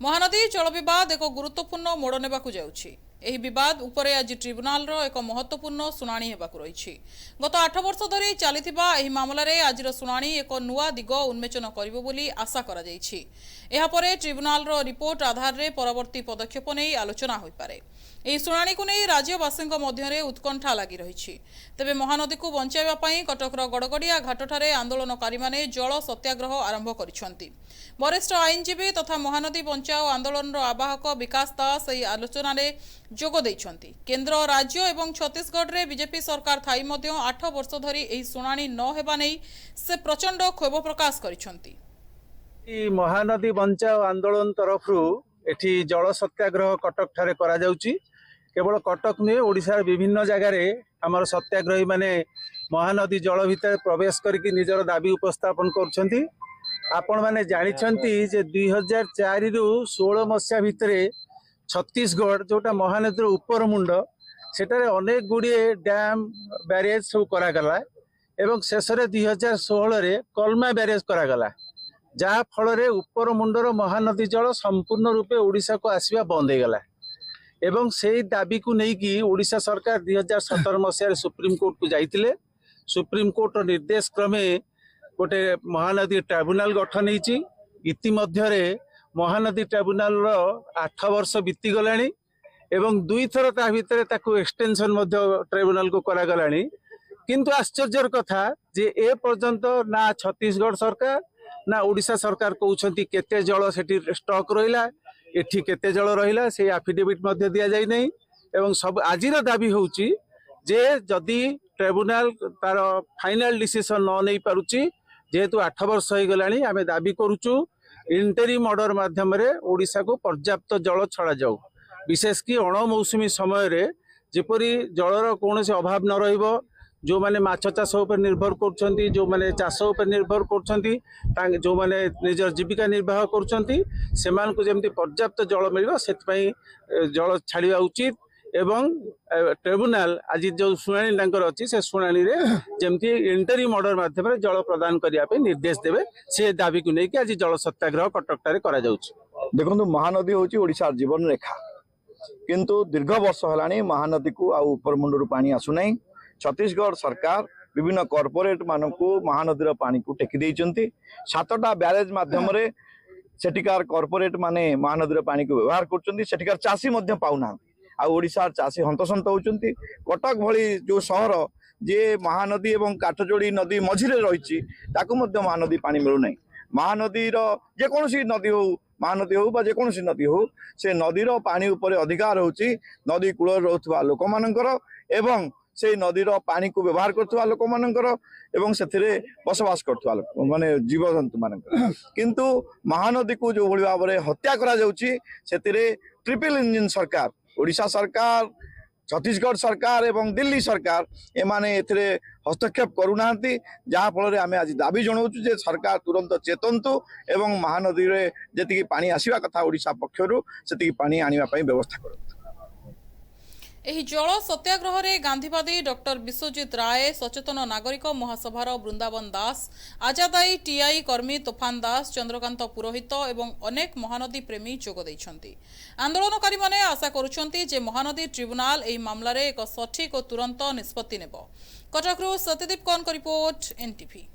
महानदी जल बद एक गुरुत्वपूर्ण मोड़ नेबाकू जाउछि। एही विवाद उपरे आज ट्रिब्यूनाल एक महत्वपूर्ण शुणाणी हेबाकू रहिछि। गत 8 वर्ष धरि चलिथिबा एही मामलारे आजिर शुणाणी एक नुआ दिग उन्मेचन करिबो बोली आशा करा जाइछि। एहा परे ट्रिब्यूनाल रिपोर्ट आधार रे परवर्ती पदक्षेप नै आलोचना होई पारे। एही शुणाणी को नै राज्यवासीक मध्यरे उत्कंठा लागि रहिछि। तेबे महानदी को बंचाइबा पई कटकर गड़गड़िया घाटठारे आंदोलनकारी माने जल सत्याग्रह आरंभ करिसंती। वरिष्ठ आईनजीवी तथा महानदी बंचाओ आंदोलन आवाहक विकास दास एही आलोचना रे जोग दैछंती। केंद्र राज्य एवं छत्तीसगढ़ रे बीजेपी सरकार थाई मध्य 8 वर्ष धरि एही शुणाणी न हेबा नै से प्रचंड क्षोभ प्रकाश करिसंती। महानदी बंचाओ आंदोलन तरफ एठी जल सत्याग्रह कटक ठारे करा जाउची। केवल कटक नुहे ओडिशार विभिन्न जगार आमर सत्याग्रही माने महानदी जल भितर प्रवेश करके निजर दाबी उपस्थापन करछंती। आपण माने जानिछंती जे 2004 रु 16 मसिया भितर छत्तीसगढ़ जोटा महानदी उपर मुंड सेटारे अनेक गुड़िए डैम बैरेज सब करागला एवं शेष 2016 रे कलमा बैरेज करागला जहा फल उपर मुंडर महानदी जल संपूर्ण रूपे ओडिशा को आसवा बंद हो गला। एवं से दाबी को लेकिन ओडिशा सरकार 2017 मसीह सुप्रीम कोर्ट को जाइतिले। सुप्रीम कोर्ट निर्देश क्रमे गोटे महानदी ट्राइब्यूनाल गठन होती। इतिमध्य महानदी ट्राइब्यूनाल 8 वर्ष बीती गलानी एवं दुई थर ता भितर ताकू एक्सटेंशन ट्राइब्यूनाल को करागलानी। किंतु आश्चर्यर कथा जे ए पर्यंत ना छत्तीसगढ़ सरकार ना ओडिशा सरकार कहउछंती केते जल सेठी स्टॉक रहिला एठी केते जल रहिला से एफिडेविट मध्ये दिया जाय नै। एवं सब आजिर दाबी होउची जे जदि ट्राइब्यूनाल तार फाइनल डिसीजन न नै पारुची जेहेतु 8 वर्ष हो गलानी आमे दाबी करूचु इंटरिम ऑर्डर माध्यम रे ओडिशा को पर्याप्त जल छड़ा जाऊ। विशेष कि अण मौसुमी समय रे जेपरी जलर कोनोसी अभाव न रहिबो। जो माने माछ चाष उपर निर्भर करछंती जो माने चाष उपर निर्भर करछंती जो माने निजर जीविका निर्वाह करछंती सेमान को जेमती पर्याप्त जल मिलिबो सेत पई जल छाड़िबा उचित। एवं ट्रिब्यूनाल आज जो शुणाणी तांकर अछि से शुणाणी रे जेमती इंटरिम ऑर्डर माध्यम रे जल प्रदान करिया पे निर्देश देबे से दाबी को लेके आज जल सत्याग्रह कटकटारे करा जाउछि। देखंतु महानदी होछि ओडिसा जीवन रेखा किंतु दीर्घ वर्ष हलानी महानदी को आ ऊपर मुंडरू पानी आसु नै। छत्तीसगढ़ सरकार विभिन्न कॉर्पोरेट मानक महानदीर पानी को टेकी देइचंती। 7टा बैरेज माध्यम रे सेटिकार कॉर्पोरेट माने महानदीर पानी को व्यवहार करचंती। सेटिकार चासी मध्य पाउना आ ओडिसा चासी हंतसंत होचंती। कटक भली जो शहर जे महानदी एवं काठजोड़ी नदी मझिरे रहिछि ताकू मध्य महानदी पानी मिलु नै। महानदीर जे कोनोसी नदी हो महानदी हो बा जे कोनोसी नदी हो से नदीर पानी ऊपर अधिकार होछि नदी कूल रहउथबा लोक मानकर एवं से नदीर पानी को व्यवहार करथुवा लोक मानकर एवं सेथिरे बसवास करथुवा लोक माने जीव जंतु मानकर। किंतु महानदी को जो भली भाबरे हत्या करा जाउछि सेथिरे ट्रिपल इंजन सरकार ओडिशा सरकार छत्तीसगढ़ सरकार एवं दिल्ली सरकार एमाने एथिरे हस्तक्षेप करूनांती। जहाँ फल आमे आज दाबी जनाऊँ जे सरकार तुरंत चेतंतु एवं महानदी रे जेतिकी पानी आसीबा कथा ओडिशा पक्षरु सेतिकी पानी आनिबा पई व्यवस्था करु। एही जल सत्याग्रह रे गांधीवादी डॉक्टर विश्वजीत राय सचेतन नागरिक महासभार वृंदावन दास आजादाई टीआई कर्मी तोफान दास चंद्रकांत पुरोहित एवं अनेक महानदी प्रेमी जोग दैछंती। आंदोलनकारी माने आशा करुछंती जे महानदी ट्रिब्यूनाल एही मामला रे एक सठिक और तुरंत निष्पत्ति नेबो। कटकरू सत्यदीप कौन रिपोर्ट एनटीवी।